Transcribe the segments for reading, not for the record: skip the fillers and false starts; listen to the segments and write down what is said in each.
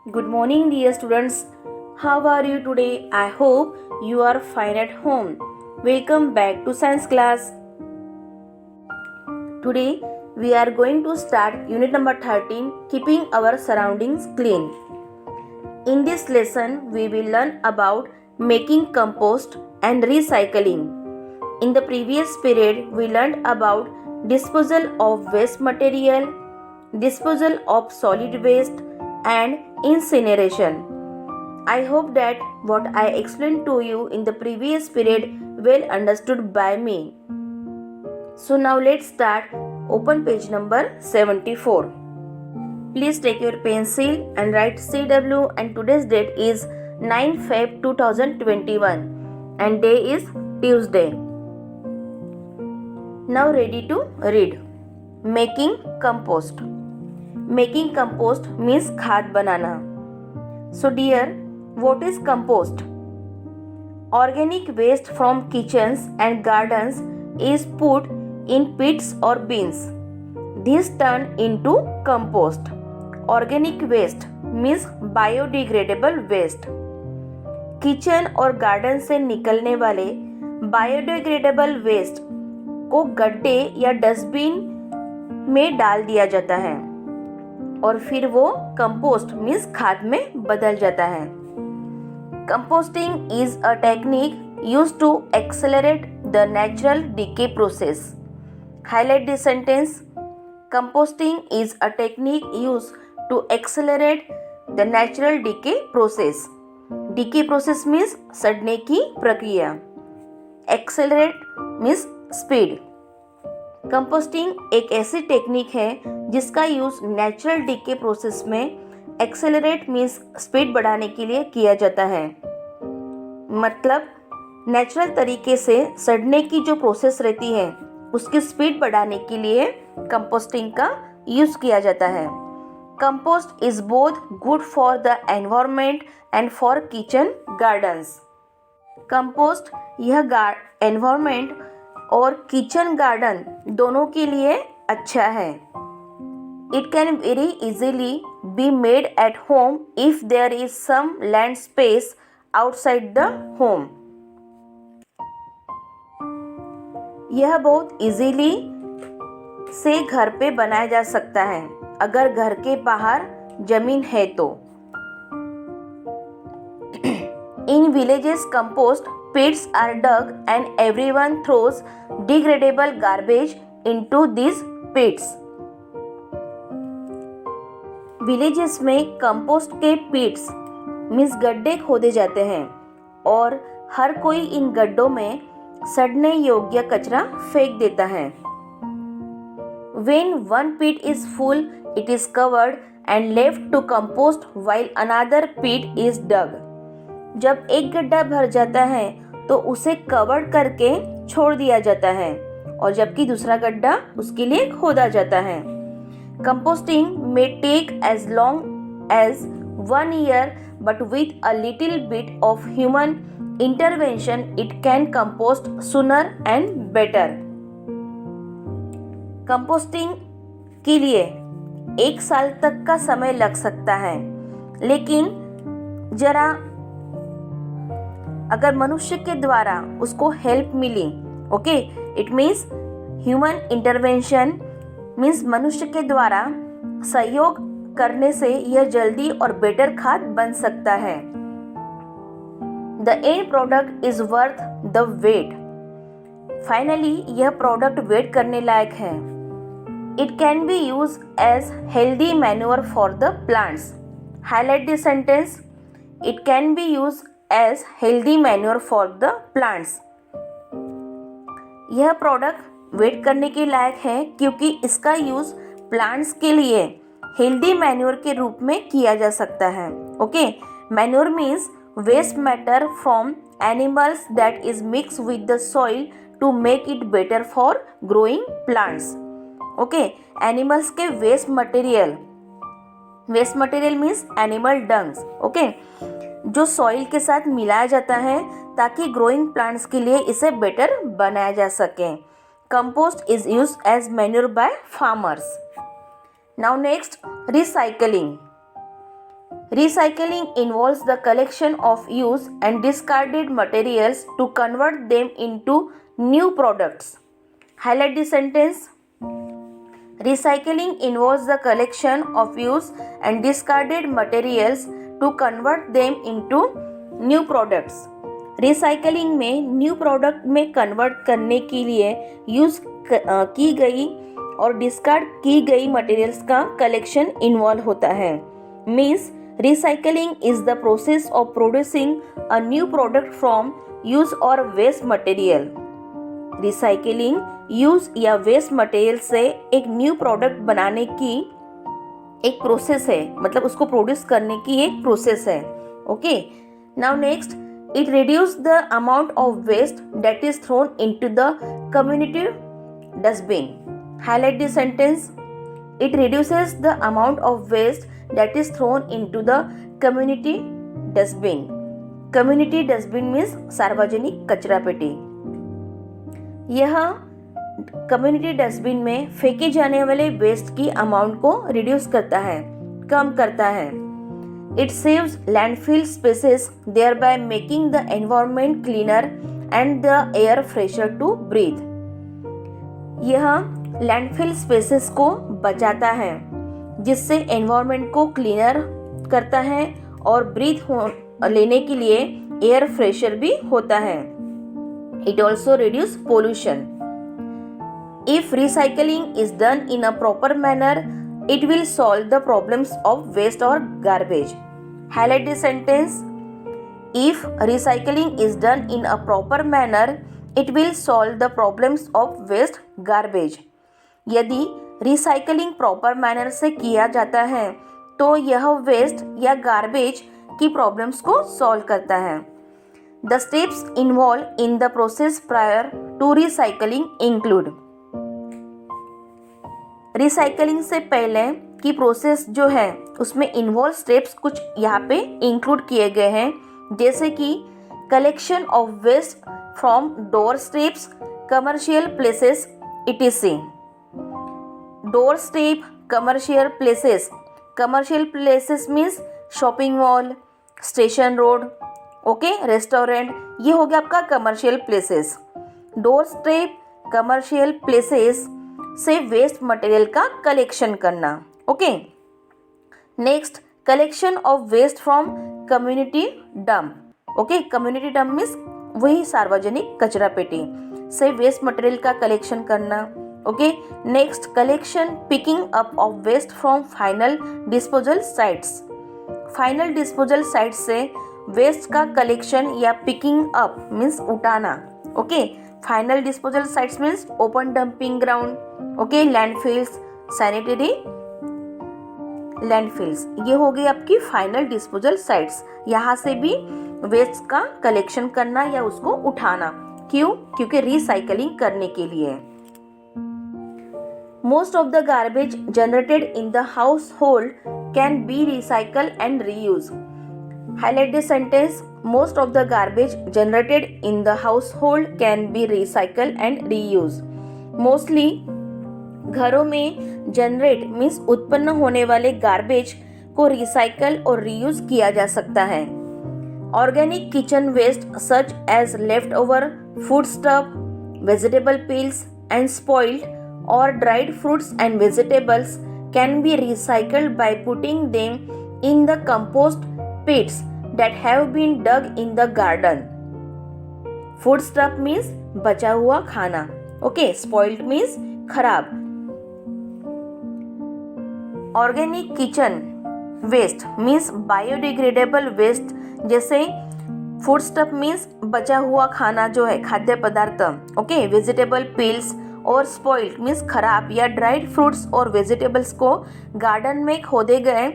Good morning, dear students. How are you today? I hope you are fine at home. Welcome back to science class. Today we are going to start unit number 13, keeping our surroundings clean. In this lesson, we will learn about making compost and recycling. In the previous period, we learned about disposal of waste material, disposal of solid waste, and incineration. I hope that what I explained to you in the previous period well understood by me. So now let's start. Open page number 74. Please take your pencil and write CW, and today's date is 9 Feb 2021 and day is Tuesday. Now ready to read. Making compost. Making compost means खाद बनाना. So dear, what is compost? Organic waste from kitchens and gardens is put in pits or bins. These turn into compost. Organic waste means biodegradable waste. Kitchen और garden से निकलने वाले biodegradable waste को गड्ढे या dustbin में डाल दिया जाता है और फिर वो कंपोस्ट मीन्स खाद में बदल जाता है. Composting is a technique used to accelerate the natural decay process. Highlight this sentence. Composting is a technique used to accelerate the natural decay process. Decay process means सड़ने की प्रक्रिया. Accelerate means speed. कंपोस्टिंग एक ऐसी technique है जिसका use natural decay process में accelerate means speed बढ़ाने के लिए किया जाता है. मतलब नेचुरल तरीके से सड़ने की जो प्रोसेस रहती है उसकी स्पीड बढ़ाने के लिए कंपोस्टिंग का यूज किया जाता है. Compost is both good for the environment and for kitchen gardens. Compost यह एनवायरनमेंट और किचन गार्डन दोनों के लिए अच्छा है. It can very easily be made at home if there is some land space outside the home. यह बहुत easily से घर पे बनाया जा सकता है अगर घर के बाहर जमीन है तो. In villages, compost pits are dug and everyone throws degradable garbage into these pits. Villages में कंपोस्ट के पिट्स मीन्स गड्ढे खोदे जाते हैं और हर कोई इन गड्ढों में सड़ने योग्य कचरा फेंक देता है. When one pit is full, it is covered and left to compost while another pit is dug. जब एक गड्ढा भर जाता है तो उसे कवर करके छोड़ दिया जाता है और जबकि दूसरा गड्ढा उसके लिए खोदा जाता है. Composting may take as long as 1 year, but with a little bit of human intervention it can compost sooner and better. Composting के लिए 1 साल तक का समय लग सकता है, लेकिन जरा अगर मनुष्य के द्वारा उसको हेल्प मिली, okay, it means human intervention means मनुष्य के द्वारा सहयोग करने से यह जल्दी और बेटर खाद बन सकता है. The end product is worth the wait. Finally यह प्रोडक्ट वेट करने लायक है. It can be use as healthy manure for the plants. Highlight this sentence. It can be use as healthy manure for the plants. यह product wait करने के लायक है क्योंकि इसका यूज प्लांट्स के लिए हेल्दी मैन्योर के रूप में किया जा सकता है. Okay, manure means waste matter from animals that is mix with the soil to make it better for growing plants. Okay, animals के waste material means animal dungs. Okay, जो सॉइल के साथ मिलाया जाता है ताकि ग्रोइंग प्लांट्स के लिए इसे बेटर बनाया जा सके. Compost is used as manure by farmers. Now next, recycling. Recycling involves the collection of used and discarded materials to convert them into new products. Highlight the sentence. Recycling involves the collection of used and discarded materials to convert them into new products. Recycling में new product में convert करने के लिए use की गई और discard की गई मटेरियल्स का कलेक्शन इन्वॉल्व होता है. Means recycling is the process of producing a new product from use or waste material. Recycling use या वेस्ट मटेरियल से एक न्यू प्रोडक्ट बनाने की एक प्रोसेस है, मतलब उसको प्रोड्यूस करने की एक प्रोसेस है. Okay, now next, it reduce the amount of waste that is thrown into the community dustbin. Highlight the sentence. It reduces the amount of waste that is thrown into the community dustbin. Community dustbin means सार्वजनिक कचरा पेटी. यह community dustbin में फेंके जाने वाले waste की amount को रिड्यूस करता है, कम करता है. It saves landfill spaces, thereby making the environment cleaner and the air fresher to breathe. यह लैंडफिल स्पेसेस को बचाता है, जिससे एनवायरनमेंट को क्लीनर करता है और ब्रीथ लेने के लिए एयर फ्रेशर भी होता है. It also reduce pollution. If recycling is done in a proper manner, it will solve the problems of waste और garbage. Highlight the sentence. If recycling is done in a proper manner, it will solve the problems of waste garbage. यदि recycling proper manner से किया जाता है तो यह waste या garbage की प्रॉब्लम्स को सॉल्व करता है. The steps involve in the process prior to recycling include. Recycling से पहले की प्रोसेस जो है उसमें इन्वॉल्व स्टेप्स कुछ यहाँ पे इंक्लूड किए गए हैं, जैसे कि collection of waste from door steps, commercial places etc. Door step, commercial places. Commercial places means shopping mall, station road, okay, restaurant, ये हो गया आपका commercial places. Door step, commercial places से वेस्ट मटेरियल का कलेक्शन करना. Okay, next, collection of waste from community dump. Okay, community dump means वही सार्वजनिक कचरा पेटी से वेस्ट मटेरियल का कलेक्शन करना. Okay, next, collection picking up of waste from final disposal sites. Final disposal site से वेस्ट का कलेक्शन या पिकिंग अप मीन्स उठाना. Okay, final disposal sites means open dumping ground, okay, landfills, sanitary landfills, ये हो गई आपकी final disposal sites. यहाँ से भी वेस्ट का कलेक्शन करना या उसको उठाना. क्यों? क्योंकि रिसाइकलिंग करने के लिए. Most of the garbage generated in the household can be recycled and reused. Highlight the sentence. Most of the garbage generated in the household can be recycled and reused. Mostly घरों में generate means उत्पन्न होने वाले garbage को recycle और reuse किया जा सकता है. Organic kitchen waste such as left over food stuff, vegetable peels and spoiled or dried fruits and vegetables can be recycled by putting them in the compost pits that have been dug in the garden. Food stuff means बचा हुआ खाना. Okay, spoiled means खराब. Organic kitchen waste means biodegradable waste, जैसे food stuff means बचा हुआ खाना जो है, खाद्य पदार्थ. ओके, वेजिटेबल पील्स और स्पॉइल्ड मीन्स खराब या ड्राइड फ्रूट्स और वेजिटेबल्स को गार्डन में खोदे गए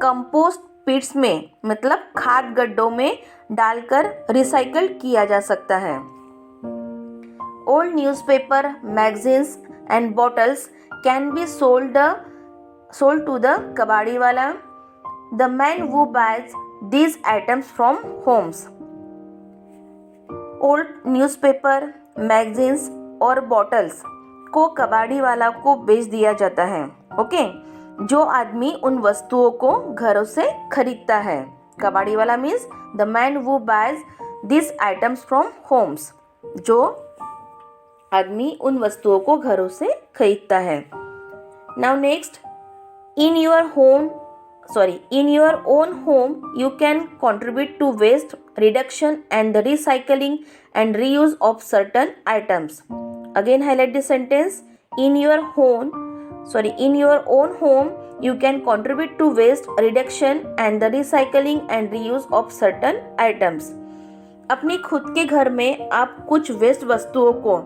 कंपोस्ट पिट्स में मतलब खाद गड्ढों में डालकर रिसाइकल किया जा सकता है. Old newspaper, magazines and bottles can be sold to the कबाड़ी वाला, the man who buys these items from homes. Old newspaper, magazines और बॉटल्स को कबाड़ी वाला को बेच दिया जाता है. ओके, जो आदमी उन वस्तुओं को घरों से खरीदता है। कबाड़ी वाला means the man who buys this items from homes, जो आदमी उन वस्तुओं को घरों से खरीदता है। Now next, in your own home you can contribute to waste reduction and the recycling and reuse of certain items. Again highlight this sentence. In your own home you can contribute to waste reduction and the recycling and reuse of certain items. अपनी खुद के घर में आप कुछ waste वस्तुओं को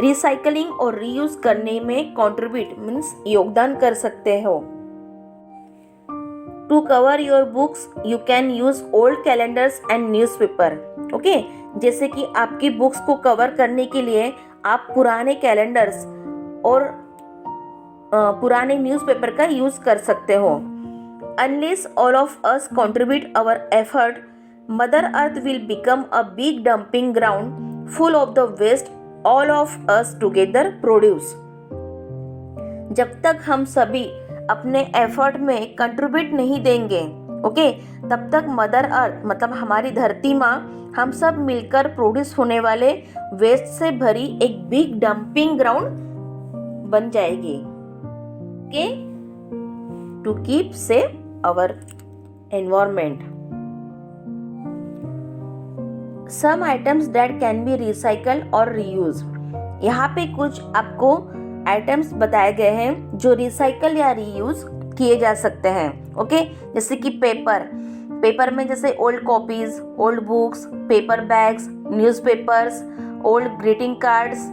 recycling और रीयूज करने में कंट्रीब्यूट मीन्स योगदान कर सकते हो। To cover your books, you can use old calendars and newspaper. Okay, जैसे कि आपकी बुक्स को कवर करने के लिए आप पुराने कैलेंडर्स और पुराने न्यूज़पेपर का यूज़ कर सकते हो। Unless all of us contribute our effort, Mother Earth will become a big dumping ground full of the waste all of us together produce. जब तक हम सभी अपने एफर्ट में कंट्रीब्यूट नहीं देंगे, ओके, तब तक मदर अर्थ मतलब हमारी धरती माँ हम सब मिलकर प्रोड्यूस होने वाले वेस्ट से भरी एक बिग डंपिंग ग्राउंड बन जाएगी, okay, to keep save our environment. Some items that can be recycle और रीयूज। यहाँ पे कुछ आपको आइटम्स बताए गए हैं जो रिसाइकल या रीयूज किए जा सकते हैं, ओके, जैसे कि पेपर में जैसे old copies, old books, paper bags, newspapers, old greeting cards,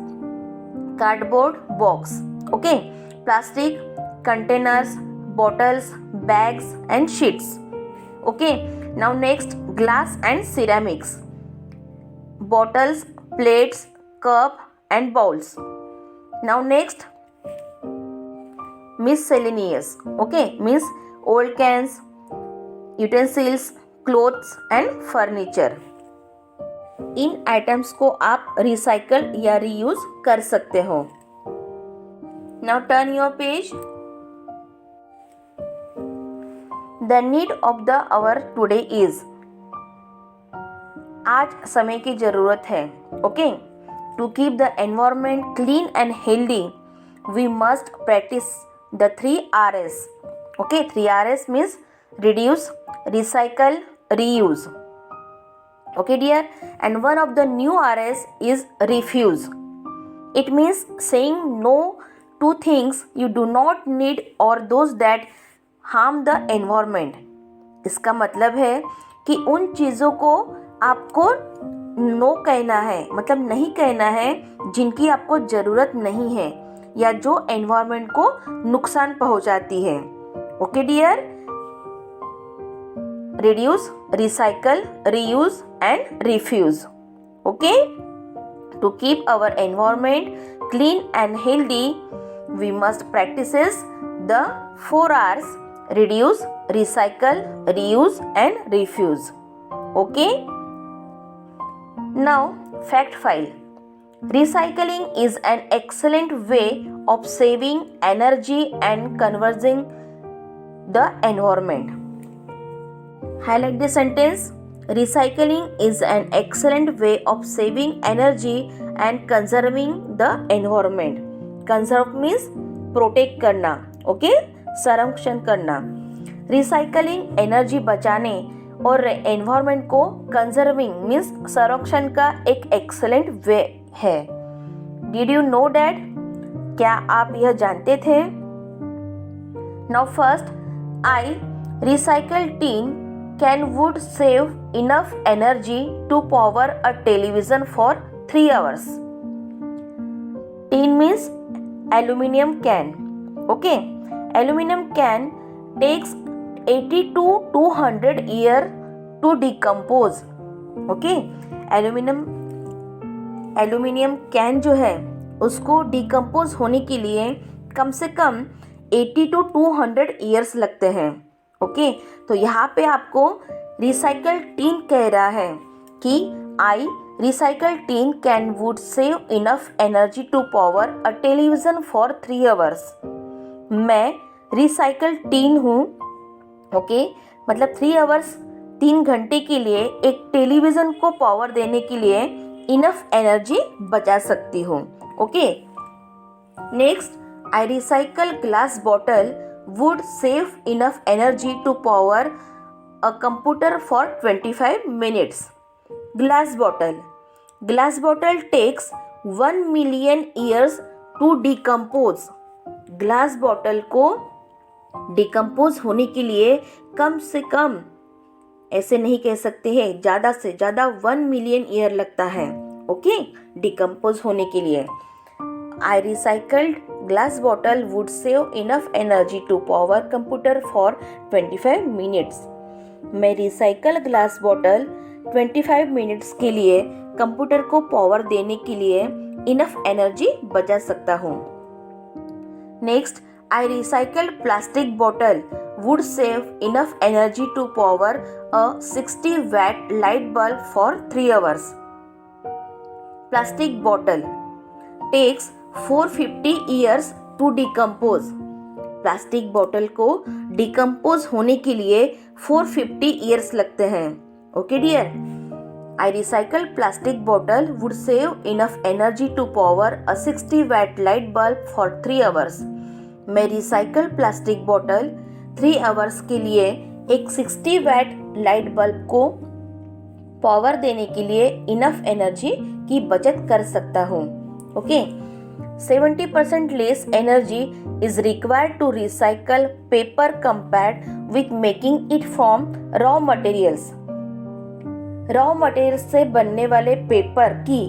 cardboard box, okay, plastic containers, bottles, bags and sheets, okay. Now next, glass and ceramics, bottles, plates, cup and bowls. Now next, miscellaneous, okay, means old cans, utensils, clothes and furniture. In items को आप recycle या reuse कर सकते हो। Now turn your page. The need of the hour today is, आज समय की ज़रूरत है, okay. To keep the environment clean and healthy we must practice the 3 Rs, okay. 3 Rs means reduce, recycle, reuse, okay dear. And one of the new Rs is refuse. It means saying no to things you do not need or those that harm the environment. इसका मतलब है कि उन चीज़ों को आपको no कहना है, मतलब नहीं कहना है जिनकी आपको ज़रूरत नहीं है या जो एनवायरनमेंट को नुकसान पहुंचाती है, okay dear. Reduce, recycle, reuse and refuse, okay. To keep our environment clean and healthy we must practices the 4 Rs, reduce, recycle, reuse and refuse, okay. Now, fact file. Recycling is an excellent way of saving energy and conserving the environment. Highlight the sentence. Recycling is an excellent way of saving energy and conserving the environment. Conserve means protect करना, okay? संरक्षण करना. Recycling energy बचाने और environment को conserving means संरक्षण का एक excellent way है। Did you know that? क्या आप यह जानते थे? Now first, I recycle tin can would save enough energy to power a television for 3 hours. Tin means aluminium can, okay. Aluminium can takes 80 to 200 years to decompose, okay. Aluminium can जो है उसको decompose होने के लिए कम से कम 80 to 200 years लगते हैं, okay. तो यहाँ पे आपको रिसाइकल टीन कह रहा है कि I recycle tin can would save enough energy to power a television for 3 hours. मैं रिसाइकल टीन हूँ, ओके, मतलब 3 आवर्स 3 घंटे के लिए एक टेलीविज़न को पावर देने के लिए इनफ एनर्जी बचा सकती हूँ, okay. Next, I recycle glass bottle would save enough energy to power a computer for 25 minutes. Glass bottle takes 1 million years to decompose. Glass bottle को डिकम्पोज होने के लिए कम से कम, ऐसे नहीं कह सकते हैं, ज़्यादा से ज़्यादा 1 मिलियन ईयर लगता है, ओके, डिकम्पोज होने के लिए। I recycled glass bottle would save enough energy to power computer for 25 minutes. मैं रिसाइकल ग्लास बॉटल 25 मिनट्स के लिए कंप्यूटर को पावर देने के लिए इनफ एनर्जी बचा सकता हूँ। Next, I recycled plastic bottle would save enough energy to power a 60 watt light bulb for 3 hours. Plastic bottle takes 450 years to decompose. Plastic bottle को डिकम्पोज होने के लिए 450 ईयर्स लगते हैं, okay dear. I recycle plastic bottle would save enough energy to power a 60 watt light bulb for 3 hours. मैं recycle plastic bottle 3 hours के लिए एक 60 वैट लाइट बल्ब को पावर देने के लिए इनफ एनर्जी की बचत कर सकता हूँ, okay. 70% less energy is required to recycle paper compared with making it from raw materials. Raw materials से बनने वाले पेपर की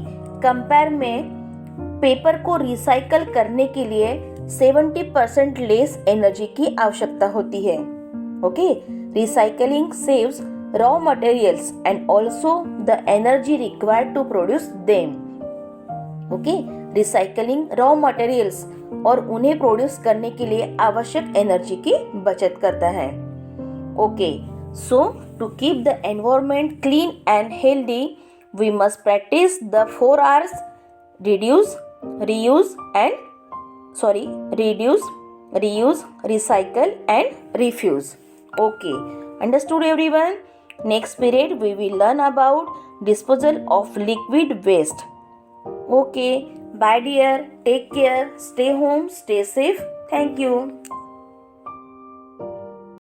कंपेयर में पेपर को रिसाइकल करने के लिए 70% लेस एनर्जी की आवश्यकता होती है, okay. Recycling saves raw materials and also the energy required to produce them, okay. Recycling raw materials और उन्हें प्रोड्यूस करने के लिए आवश्यक एनर्जी की बचत करता है, okay. So to keep the environment clean and healthy we must practice the 4 R's: reduce, reuse, recycle and refuse. Okay, understood everyone? Next period we will learn about disposal of liquid waste. Okay, bye dear, take care, stay home, stay safe. Thank you.